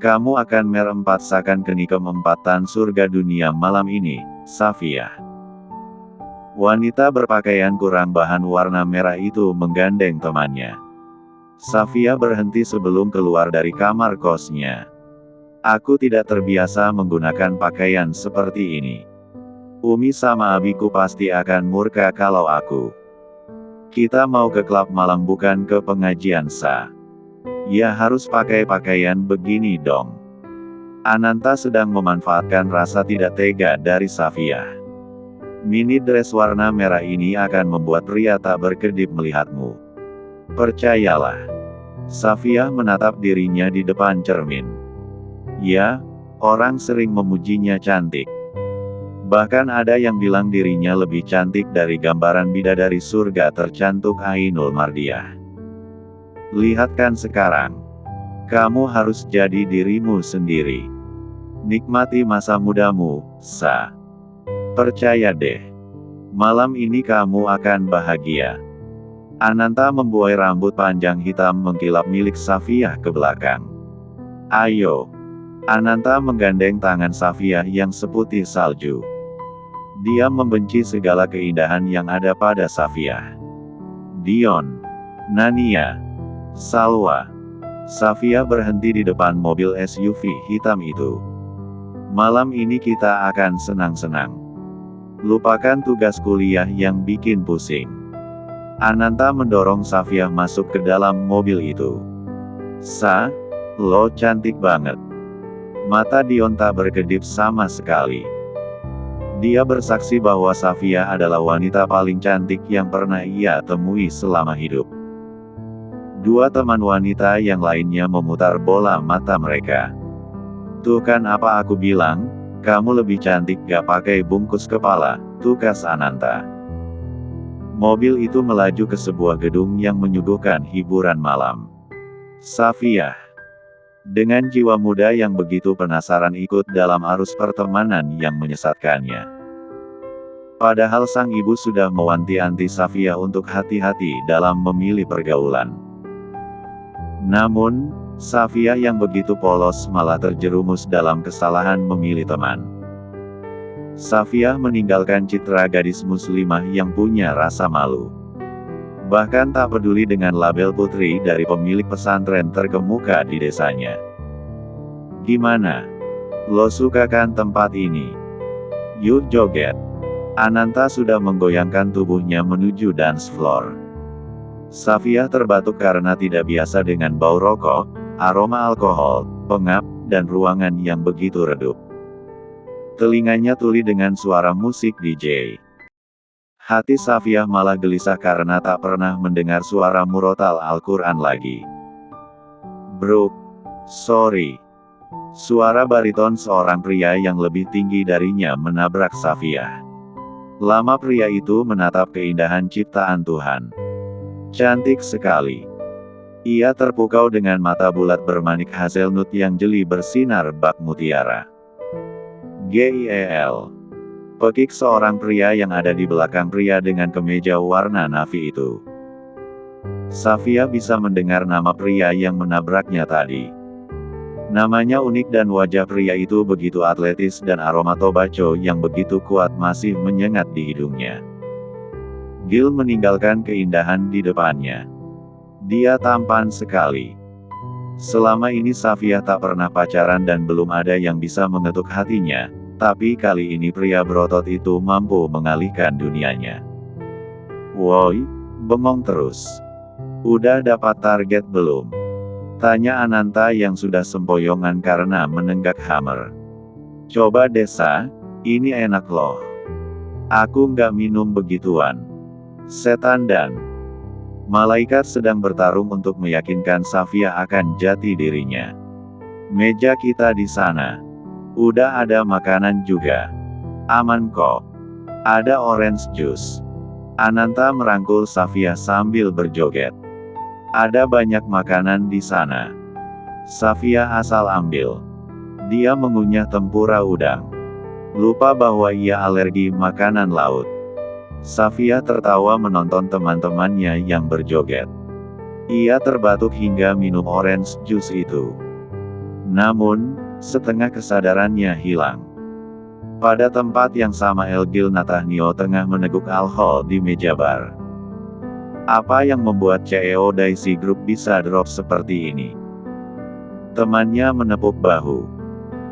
Kamu akan merempatsakan kenikmatan surga dunia malam ini, Safia. Wanita berpakaian kurang bahan warna merah itu menggandeng temannya. Safia berhenti sebelum keluar dari kamar kosnya. Aku tidak terbiasa menggunakan pakaian seperti ini. Umi sama abiku pasti akan murka kalau aku. Kita mau ke klub malam bukan ke pengajian Sa. Ya harus pakai pakaian begini dong. Ananta sedang memanfaatkan rasa tidak tega dari Safia. Mini dress warna merah ini akan membuat pria tak berkedip melihatmu. Percayalah. Safia menatap dirinya di depan cermin. Ya, orang sering memujinya cantik. Bahkan ada yang bilang dirinya lebih cantik dari gambaran bidadari surga tercantik Ainul Mardiah. Lihatkan sekarang. Kamu harus jadi dirimu sendiri. Nikmati masa mudamu, Sa. Percaya deh. Malam ini kamu akan bahagia. Ananta membuai rambut panjang hitam mengkilap milik Safia ke belakang. Ayo. Ananta menggandeng tangan Safia yang seputih salju. Dia membenci segala keindahan yang ada pada Safia. Dion, Nania, Salwa. Safia berhenti di depan mobil SUV hitam itu. Malam ini kita akan senang-senang. Lupakan tugas kuliah yang bikin pusing. Ananta mendorong Safia masuk ke dalam mobil itu. Sa, lo cantik banget. Mata Dion tak berkedip sama sekali. Dia bersaksi bahwa Safia adalah wanita paling cantik yang pernah ia temui selama hidup. Dua teman wanita yang lainnya memutar bola mata mereka. Tuh kan apa aku bilang, kamu lebih cantik gak pakai bungkus kepala, tukas Ananta. Mobil itu melaju ke sebuah gedung yang menyuguhkan hiburan malam. Safia, dengan jiwa muda yang begitu penasaran ikut dalam arus pertemanan yang menyesatkannya. Padahal sang ibu sudah mewanti-wanti Safia untuk hati-hati dalam memilih pergaulan. Namun, Safia yang begitu polos malah terjerumus dalam kesalahan memilih teman. Safia meninggalkan citra gadis muslimah yang punya rasa malu. Bahkan tak peduli dengan label putri dari pemilik pesantren terkemuka di desanya. Gimana? Lo suka kan tempat ini? Yuk joget. Ananta sudah menggoyangkan tubuhnya menuju dance floor. Safia terbatuk karena tidak biasa dengan bau rokok, aroma alkohol, pengap, dan ruangan yang begitu redup. Telinganya tuli dengan suara musik DJ. Hati Safia malah gelisah karena tak pernah mendengar suara murotal Al-Quran lagi. Bro, sorry. Suara bariton seorang pria yang lebih tinggi darinya menabrak Safia. Lama pria itu menatap keindahan ciptaan Tuhan. Cantik sekali. Ia terpukau dengan mata bulat bermanik hazelnut yang jeli bersinar bak mutiara. GIEL. Pekik seorang pria yang ada di belakang pria dengan kemeja warna navy itu. Safia bisa mendengar nama pria yang menabraknya tadi. Namanya unik dan wajah pria itu begitu atletis dan aroma tobacco yang begitu kuat masih menyengat di hidungnya. Gil meninggalkan keindahan di depannya. Dia tampan sekali. Selama ini Safia tak pernah pacaran dan belum ada yang bisa mengetuk hatinya. Tapi kali ini pria berotot itu mampu mengalihkan dunianya. Woi, bengong terus. Udah dapat target belum? Tanya Ananta yang sudah sempoyongan karena menenggak hammer. Coba desa, ini enak loh. Aku nggak minum begituan. Setan dan malaikat sedang bertarung untuk meyakinkan Safia akan jati dirinya. Meja kita di sana. Udah ada makanan juga. Aman kok. Ada orange juice. Ananta merangkul Safia sambil berjoget. Ada banyak makanan di sana. Safia asal ambil. Dia mengunyah tempura udang. Lupa bahwa ia alergi makanan laut. Safia tertawa menonton teman-temannya yang berjoget. Ia terbatuk hingga minum orange juice itu. Namun, setengah kesadarannya hilang. Pada tempat yang sama Gil Nathaniel tengah meneguk alkohol di meja bar. Apa yang membuat CEO Daisy Group bisa drop seperti ini? Temannya menepuk bahu.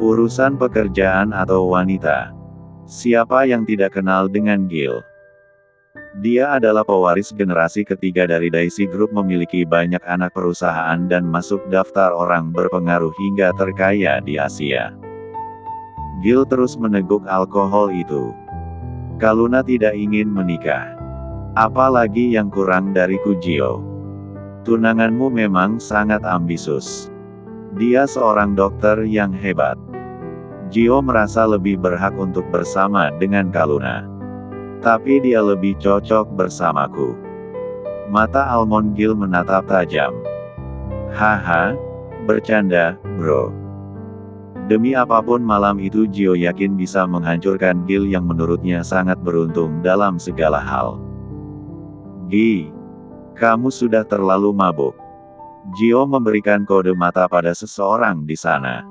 Urusan pekerjaan atau wanita? Siapa yang tidak kenal dengan Gil? Dia adalah pewaris generasi ketiga dari Daisy Group, memiliki banyak anak perusahaan dan masuk daftar orang berpengaruh hingga terkaya di Asia. Gil terus meneguk alkohol itu. Kaluna tidak ingin menikah. Apalagi yang kurang dari Kujio. Tunanganmu memang sangat ambisius. Dia seorang dokter yang hebat. Gio merasa lebih berhak untuk bersama dengan Kaluna. Tapi dia lebih cocok bersamaku. Mata almond Gil menatap tajam. Haha, bercanda, bro. Demi apapun malam itu Gio yakin bisa menghancurkan Gil yang menurutnya sangat beruntung dalam segala hal. Gi, kamu sudah terlalu mabuk. Gio memberikan kode mata pada seseorang di sana.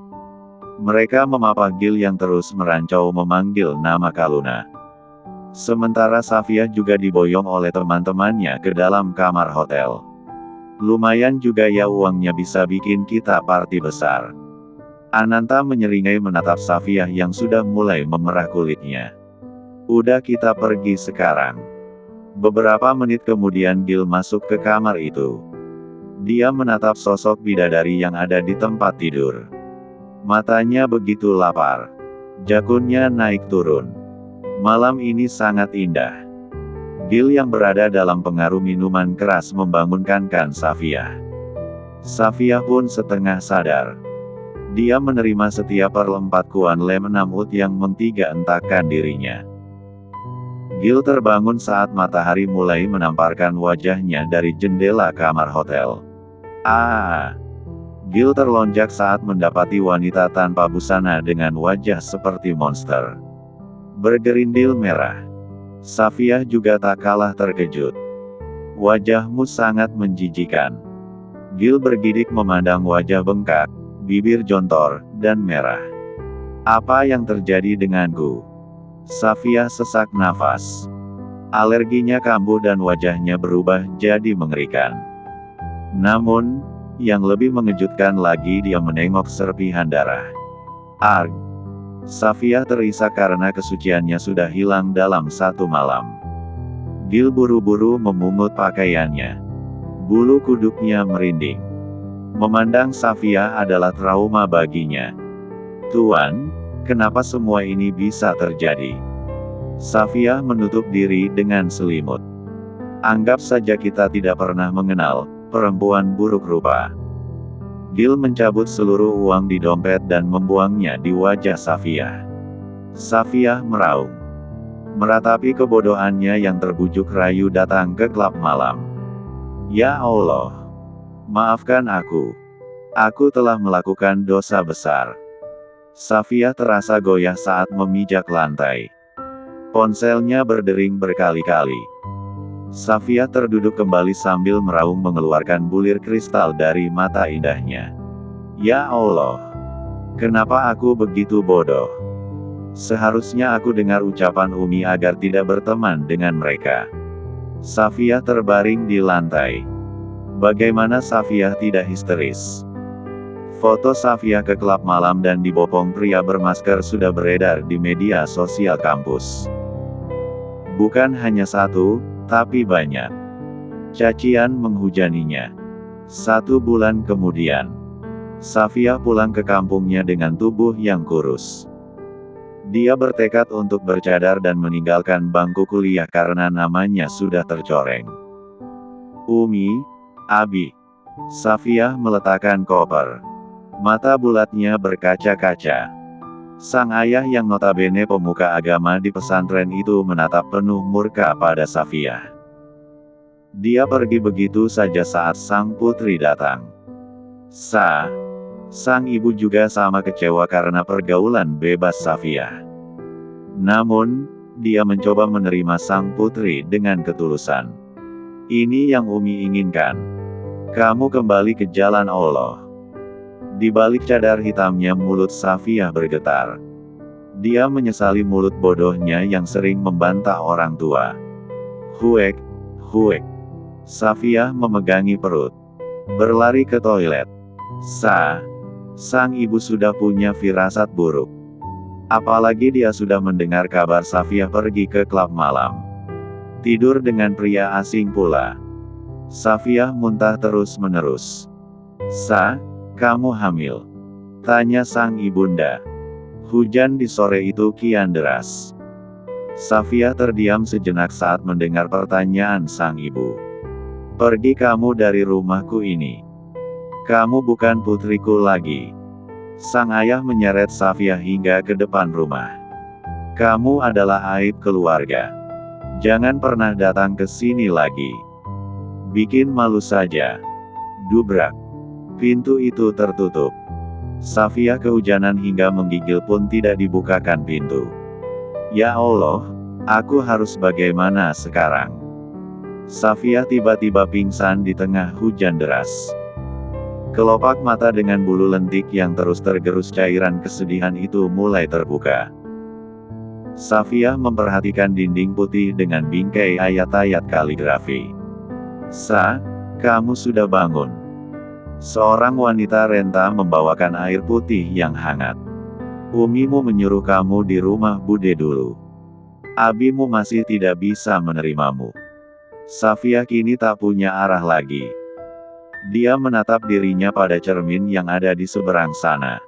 Mereka memapah Gil yang terus merancau memanggil nama Kaluna. Sementara Safia juga diboyong oleh teman-temannya ke dalam kamar hotel. Lumayan juga ya, uangnya bisa bikin kita party besar. Ananta menyeringai menatap Safia yang sudah mulai memerah kulitnya. Udah, kita pergi sekarang. Beberapa menit kemudian Gil masuk ke kamar itu. Dia menatap sosok bidadari yang ada di tempat tidur. Matanya begitu lapar. Jakunnya naik turun. Malam ini sangat indah. Gil yang berada dalam pengaruh minuman keras membangunkan Safia. Safia pun setengah sadar. Dia menerima setiap perlempatkuan lem 6 ut yang mentiga-entakan dirinya. Gil terbangun saat matahari mulai menamparkan wajahnya dari jendela kamar hotel. Gil terlonjak saat mendapati wanita tanpa busana dengan wajah seperti monster. Bergerindil merah. Safia juga tak kalah terkejut. Wajahmu sangat menjijikan. Gil bergidik memandang wajah bengkak, bibir jontor, dan merah. Apa yang terjadi denganku? Safia sesak nafas. Alerginya kambuh dan wajahnya berubah jadi mengerikan. Namun, yang lebih mengejutkan lagi, dia menengok serpihan darah. Arg! Safia terisak karena kesuciannya sudah hilang dalam satu malam. Gil buru-buru memungut pakaiannya. Bulu kuduknya merinding. Memandang Safia adalah trauma baginya. Tuan, kenapa semua ini bisa terjadi? Safia menutup diri dengan selimut. Anggap saja kita tidak pernah mengenal perempuan buruk rupa. Gil mencabut seluruh uang di dompet dan membuangnya di wajah Safia. Safia meraung. Meratapi kebodohannya yang terbujuk rayu datang ke klub malam. Ya Allah. Maafkan aku. Aku telah melakukan dosa besar. Safia terasa goyah saat memijak lantai. Ponselnya berdering berkali-kali. Safia terduduk kembali sambil meraung mengeluarkan bulir kristal dari mata indahnya. Ya Allah. Kenapa aku begitu bodoh? Seharusnya aku dengar ucapan Umi agar tidak berteman dengan mereka. Safia terbaring di lantai. Bagaimana Safia tidak histeris? Foto Safia ke klub malam dan dibopong pria bermasker sudah beredar di media sosial kampus. Bukan hanya satu, tapi banyak. Cacian menghujaninya. 1 bulan kemudian, Safia pulang ke kampungnya dengan tubuh yang kurus. Dia bertekad untuk bercadar dan meninggalkan bangku kuliah karena namanya sudah tercoreng. Umi, Abi. Safia meletakkan koper. Mata bulatnya berkaca-kaca. Sang ayah yang notabene pemuka agama di pesantren itu menatap penuh murka pada Safia. Dia pergi begitu saja saat sang putri datang. Sang ibu juga sama kecewa karena pergaulan bebas Safia. Namun, dia mencoba menerima sang putri dengan ketulusan. Ini yang Umi inginkan. Kamu kembali ke jalan Allah. Di balik cadar hitamnya mulut Safiyah bergetar. Dia menyesali mulut bodohnya yang sering membantah orang tua. Huek, huek. Safiyah memegangi perut. Berlari ke toilet. Sang ibu sudah punya firasat buruk. Apalagi dia sudah mendengar kabar Safiyah pergi ke klub malam. Tidur dengan pria asing pula. Safiyah muntah terus-menerus. Kamu hamil? Tanya sang ibunda. Hujan di sore itu kian deras. Safiyah terdiam sejenak saat mendengar pertanyaan sang ibu. Pergi kamu dari rumahku ini. Kamu bukan putriku lagi. Sang ayah menyeret Safiyah hingga ke depan rumah. Kamu adalah aib keluarga. Jangan pernah datang ke sini lagi. Bikin malu saja. Dubrak. Pintu itu tertutup. Safiyah kehujanan hingga menggigil pun tidak dibukakan pintu. Ya Allah, aku harus bagaimana sekarang? Safiyah tiba-tiba pingsan di tengah hujan deras. Kelopak mata dengan bulu lentik yang terus tergerus cairan kesedihan itu mulai terbuka. Safiyah memperhatikan dinding putih dengan bingkai ayat-ayat kaligrafi. Kamu sudah bangun. Seorang wanita renta membawakan air putih yang hangat. Umimu menyuruh kamu di rumah Bude dulu. Abimu masih tidak bisa menerimamu. Safiyah kini tak punya arah lagi. Dia menatap dirinya pada cermin yang ada di seberang sana.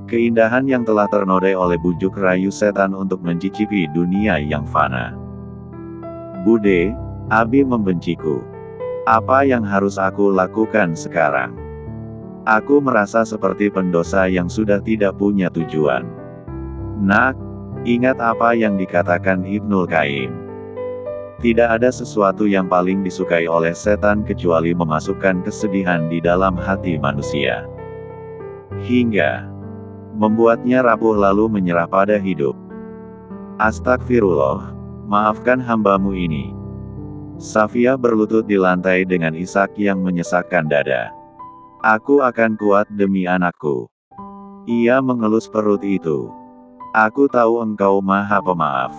Keindahan yang telah ternodai oleh bujuk rayu setan untuk mencicipi dunia yang fana. Bude, Abi membenciku. Apa yang harus aku lakukan sekarang? Aku merasa seperti pendosa yang sudah tidak punya tujuan. Nak, ingat apa yang dikatakan Ibnul Qayyim. Tidak ada sesuatu yang paling disukai oleh setan kecuali memasukkan kesedihan di dalam hati manusia. Hingga membuatnya rapuh lalu menyerah pada hidup. Astagfirullah, maafkan hambamu ini. Safiyah berlutut di lantai dengan isak yang menyesakkan dada. Aku akan kuat demi anakku. Ia mengelus perut itu. Aku tahu engkau maha pemaaf.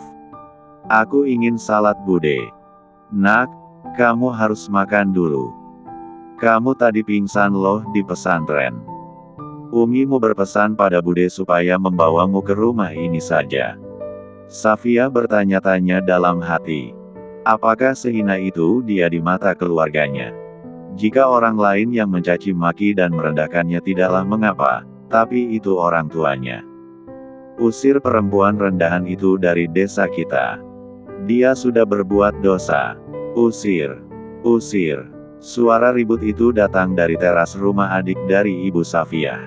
Aku ingin salat Bude. Nak, kamu harus makan dulu. Kamu tadi pingsan loh di pesantren. Umimu berpesan pada Bude supaya membawamu ke rumah ini saja. Safiyah bertanya-tanya dalam hati. Apakah sehina itu dia di mata keluarganya? Jika orang lain yang mencaci maki dan merendahkannya tidaklah mengapa, tapi itu orang tuanya. Usir perempuan rendahan itu dari desa kita. Dia sudah berbuat dosa. Usir. Usir. Suara ribut itu datang dari teras rumah adik dari Ibu Safiyah.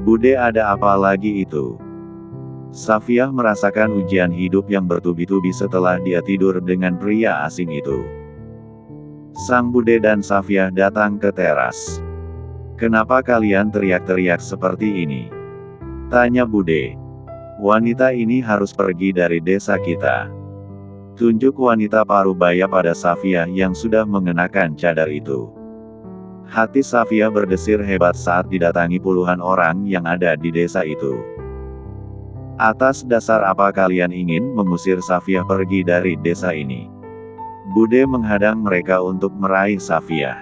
Bude, ada apa lagi itu? Safiyah merasakan ujian hidup yang bertubi-tubi setelah dia tidur dengan pria asing itu. Sang Bude dan Safiyah datang ke teras. Kenapa kalian teriak-teriak seperti ini? Tanya Bude. Wanita ini harus pergi dari desa kita. Tunjuk wanita parubaya pada Safiyah yang sudah mengenakan cadar itu. Hati Safiyah berdesir hebat saat didatangi puluhan orang yang ada di desa itu. Atas dasar apa kalian ingin mengusir Safiyah pergi dari desa ini? Bude menghadang mereka untuk meraih Safiyah.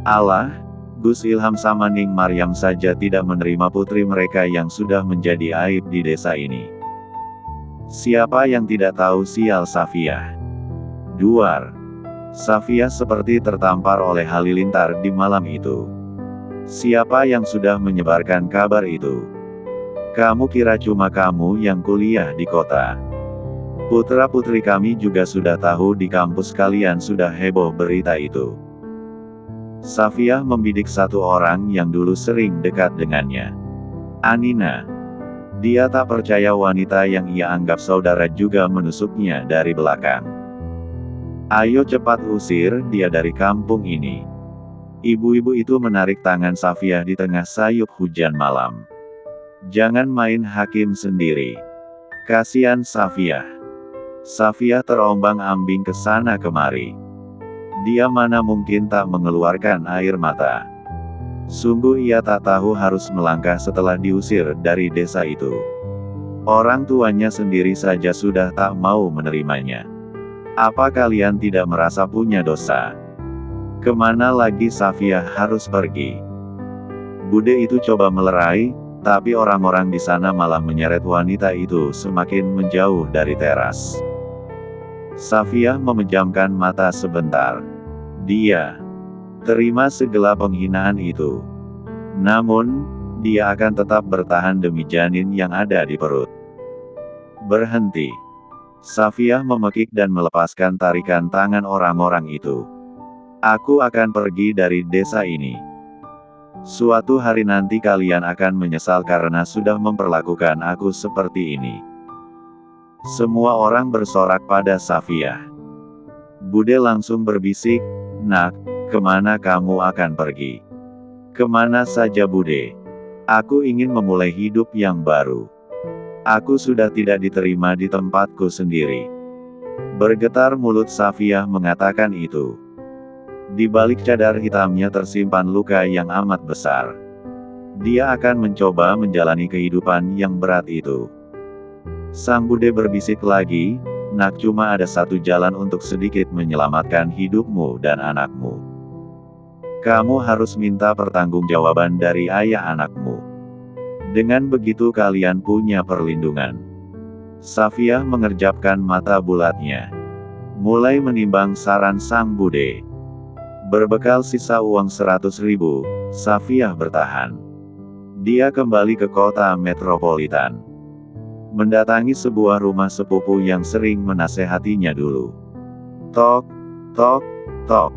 Allah, Gus Ilham sama Ning Maryam saja tidak menerima putri mereka yang sudah menjadi aib di desa ini. Siapa yang tidak tahu sial Safiyah? Duar. Safiyah seperti tertampar oleh halilintar di malam itu. Siapa yang sudah menyebarkan kabar itu? Kamu kira cuma kamu yang kuliah di kota? Putra-putri kami juga sudah tahu, di kampus kalian sudah heboh berita itu. Safiyah membidik satu orang yang dulu sering dekat dengannya. Anina. Dia tak percaya wanita yang ia anggap saudara juga menusuknya dari belakang. Ayo cepat usir dia dari kampung ini. Ibu-ibu itu menarik tangan Safiyah di tengah sayup hujan malam. Jangan main hakim sendiri. Kasihan Safiyah. Safiyah terombang-ambing ke sana kemari. Dia mana mungkin tak mengeluarkan air mata. Sungguh ia tak tahu harus melangkah setelah diusir dari desa itu. Orang tuanya sendiri saja sudah tak mau menerimanya. Apa kalian tidak merasa punya dosa? Kemana lagi Safia harus pergi? Bude itu coba melerai, tapi orang-orang di sana malah menyeret wanita itu semakin menjauh dari teras. Safia memejamkan mata sebentar. Dia terima segala penghinaan itu. Namun, dia akan tetap bertahan demi janin yang ada di perut. Berhenti. Safia memekik dan melepaskan tarikan tangan orang-orang itu. Aku akan pergi dari desa ini. Suatu hari nanti kalian akan menyesal karena sudah memperlakukan aku seperti ini. Semua orang bersorak pada Safia. Bude langsung berbisik, "Nak, kemana kamu akan pergi?" "Kemana saja Bude. Aku ingin memulai hidup yang baru. Aku sudah tidak diterima di tempatku sendiri." Bergetar mulut Safia mengatakan itu. Di balik cadar hitamnya tersimpan luka yang amat besar. Dia akan mencoba menjalani kehidupan yang berat itu. Sang Bude berbisik lagi, "Nak, cuma ada satu jalan untuk sedikit menyelamatkan hidupmu dan anakmu. Kamu harus minta pertanggungjawaban dari ayah anakmu. Dengan begitu kalian punya perlindungan." Safia mengerjapkan mata bulatnya. Mulai menimbang saran sang Bude. Berbekal sisa uang 100.000, Safia bertahan. Dia kembali ke kota metropolitan. Mendatangi sebuah rumah sepupu yang sering menasehatinya dulu. Tok, tok, tok.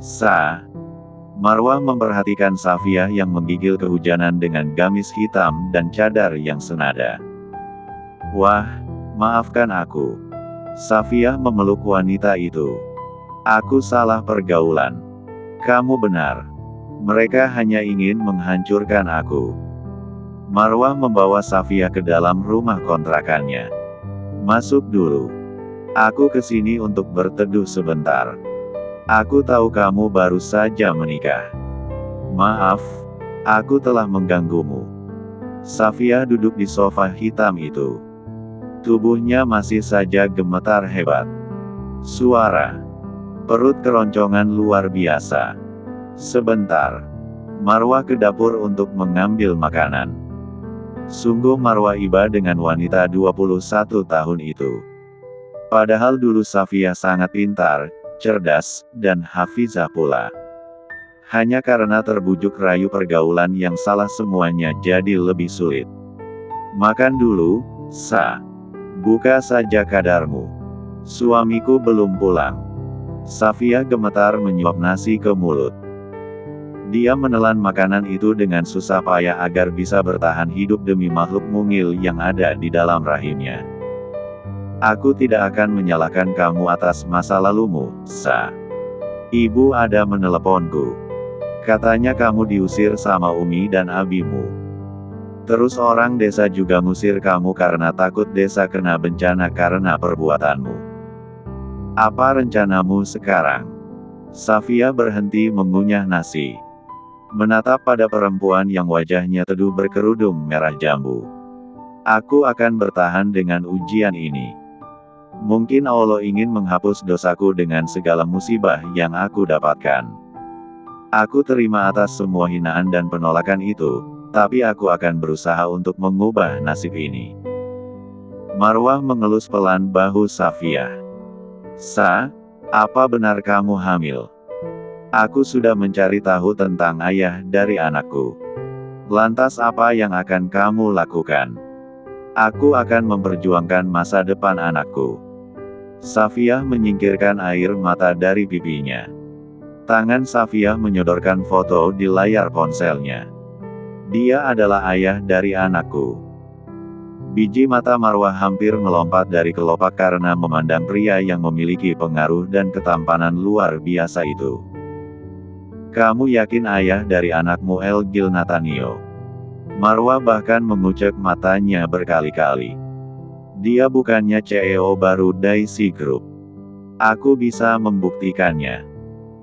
Sa. Marwah memperhatikan Safia yang menggigil kehujanan dengan gamis hitam dan cadar yang senada. "Wah, maafkan aku." Safia memeluk wanita itu. "Aku salah pergaulan. Kamu benar. Mereka hanya ingin menghancurkan aku." Marwah membawa Safia ke dalam rumah kontrakannya. "Masuk dulu. Aku kesini untuk berteduh sebentar. Aku tahu kamu baru saja menikah. Maaf, aku telah mengganggumu." Safia duduk di sofa hitam itu. Tubuhnya masih saja gemetar hebat. Suara perut keroncongan luar biasa. Sebentar. Marwah ke dapur untuk mengambil makanan. Sungguh Marwah iba dengan wanita 21 tahun itu. Padahal dulu Safia sangat pintar, cerdas, dan hafizah pula. Hanya karena terbujuk rayu pergaulan yang salah semuanya jadi lebih sulit. "Makan dulu, Sa. Buka saja kadarmu. Suamiku belum pulang." Safia gemetar menyuap nasi ke mulut. Dia menelan makanan itu dengan susah payah agar bisa bertahan hidup demi makhluk mungil yang ada di dalam rahimnya. "Aku tidak akan menyalahkan kamu atas masa lalumu, Sa. Ibu ada meneleponku. Katanya kamu diusir sama Umi dan abimu. Terus orang desa juga ngusir kamu karena takut desa kena bencana karena perbuatanmu. Apa rencanamu sekarang?" Safia berhenti mengunyah nasi. Menatap pada perempuan yang wajahnya teduh berkerudung merah jambu. "Aku akan bertahan dengan ujian ini. Mungkin Allah ingin menghapus dosaku dengan segala musibah yang aku dapatkan. Aku terima atas semua hinaan dan penolakan itu, tapi aku akan berusaha untuk mengubah nasib ini." Marwah mengelus pelan bahu Safia. "Sa, apa benar kamu hamil? Aku sudah mencari tahu tentang ayah dari anakku. Lantas apa yang akan kamu lakukan?" "Aku akan memperjuangkan masa depan anakku." Safia menyingkirkan air mata dari pipinya. Tangan Safia menyodorkan foto di layar ponselnya. "Dia adalah ayah dari anakku." Biji mata Marwah hampir melompat dari kelopak karena memandang pria yang memiliki pengaruh dan ketampanan luar biasa itu. "Kamu yakin ayah dari anakmu El Gil Natanio?" Marwah bahkan mengucek matanya berkali-kali. "Dia bukannya CEO baru Daisy Group. Aku bisa membuktikannya."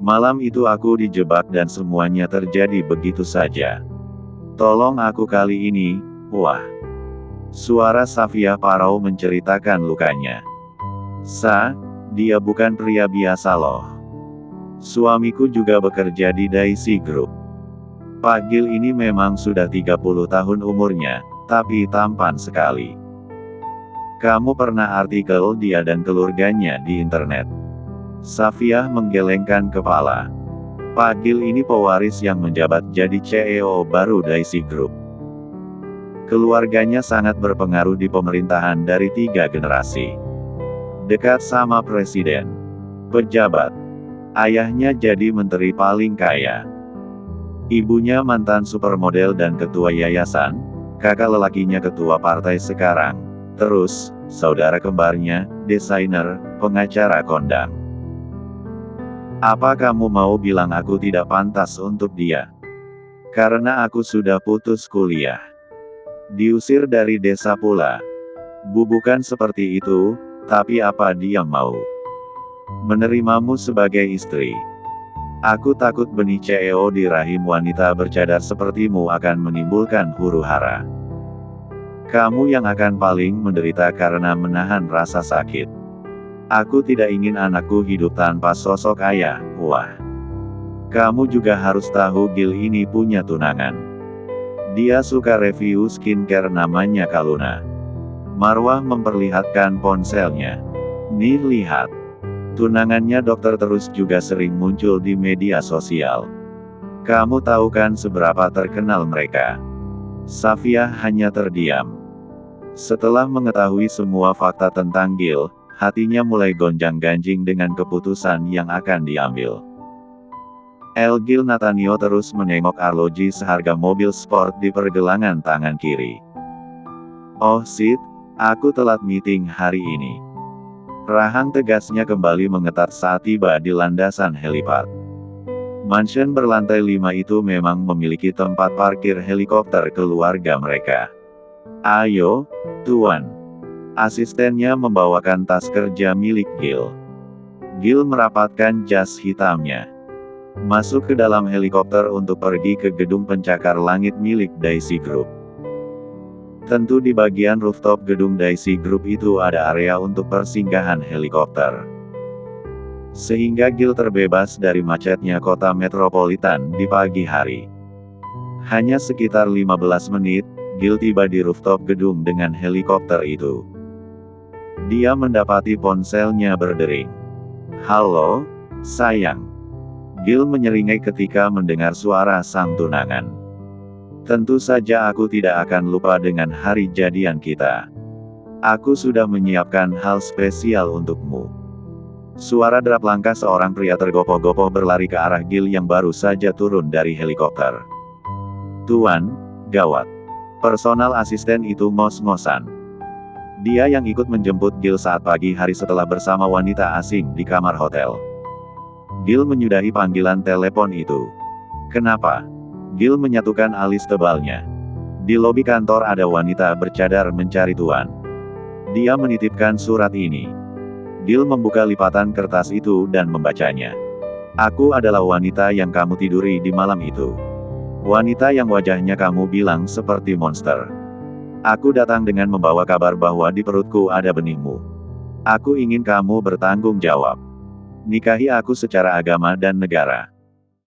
Malam itu aku dijebak dan semuanya terjadi begitu saja. Tolong aku kali ini, wah. Suara Safia Parau menceritakan lukanya. Dia bukan pria biasa loh. Suamiku juga bekerja di Daisy Group. Pak Gil ini memang sudah 30 tahun umurnya, tapi tampan sekali. Kamu pernah artikel dia dan keluarganya di internet? Safia menggelengkan kepala. Pak Gil ini pewaris yang menjabat jadi CEO baru Daisy Group. Keluarganya sangat berpengaruh di pemerintahan dari 3 generasi. Dekat sama presiden, pejabat. Ayahnya jadi menteri paling kaya. Ibunya mantan supermodel dan ketua yayasan, kakak lelakinya ketua partai sekarang. Terus, saudara kembarnya, desainer, pengacara kondang. Apa kamu mau bilang aku tidak pantas untuk dia? Karena aku sudah putus kuliah. Diusir dari desa pula. Bukan seperti itu, tapi apa dia mau menerimamu sebagai istri? Aku takut benih CEO di rahim wanita bercadar sepertimu akan menimbulkan huru-hara. Kamu yang akan paling menderita karena menahan rasa sakit. Aku tidak ingin anakku hidup tanpa sosok ayah, wah. Kamu juga harus tahu Gil ini punya tunangan. Dia suka review skincare namanya Kaluna. Marwah memperlihatkan ponselnya. Nih lihat. Tunangannya dokter terus juga sering muncul di media sosial. Kamu tahu kan seberapa terkenal mereka? Safia hanya terdiam. Setelah mengetahui semua fakta tentang Gil, hatinya mulai gonjang-ganjing dengan keputusan yang akan diambil. Gil Natanio terus menengok arloji seharga mobil sport di pergelangan tangan kiri. Oh shit, aku telat meeting hari ini. Rahang tegasnya kembali mengetat saat tiba di landasan helipad. Mansion berlantai 5 itu memang memiliki tempat parkir helikopter keluarga mereka. Ayo, Tuan. Asistennya membawakan tas kerja milik Gil. Gil merapatkan jas hitamnya. Masuk ke dalam helikopter untuk pergi ke gedung pencakar langit milik Daisy Group. Tentu di bagian rooftop gedung Daisy Group itu ada area untuk persinggahan helikopter. Sehingga Gil terbebas dari macetnya kota metropolitan di pagi hari. Hanya sekitar 15 menit, Gil tiba di rooftop gedung dengan helikopter itu. Dia mendapati ponselnya berdering. Halo, sayang. Gil menyeringai ketika mendengar suara sang tunangan. Tentu saja aku tidak akan lupa dengan hari jadian kita. Aku sudah menyiapkan hal spesial untukmu. Suara derap langkah seorang pria tergopoh-gopoh berlari ke arah Gil yang baru saja turun dari helikopter. Tuan, gawat. Personal asisten itu ngos-ngosan. Dia yang ikut menjemput Gil saat pagi hari setelah bersama wanita asing di kamar hotel. Gil menyudahi panggilan telepon itu. Kenapa? Gil menyatukan alis tebalnya. Di lobi kantor ada wanita bercadar mencari tuan. Dia menitipkan surat ini. Gil membuka lipatan kertas itu dan membacanya. Aku adalah wanita yang kamu tiduri di malam itu. Wanita yang wajahnya kamu bilang seperti monster. Aku datang dengan membawa kabar bahwa di perutku ada benihmu. Aku ingin kamu bertanggung jawab. Nikahi aku secara agama dan negara.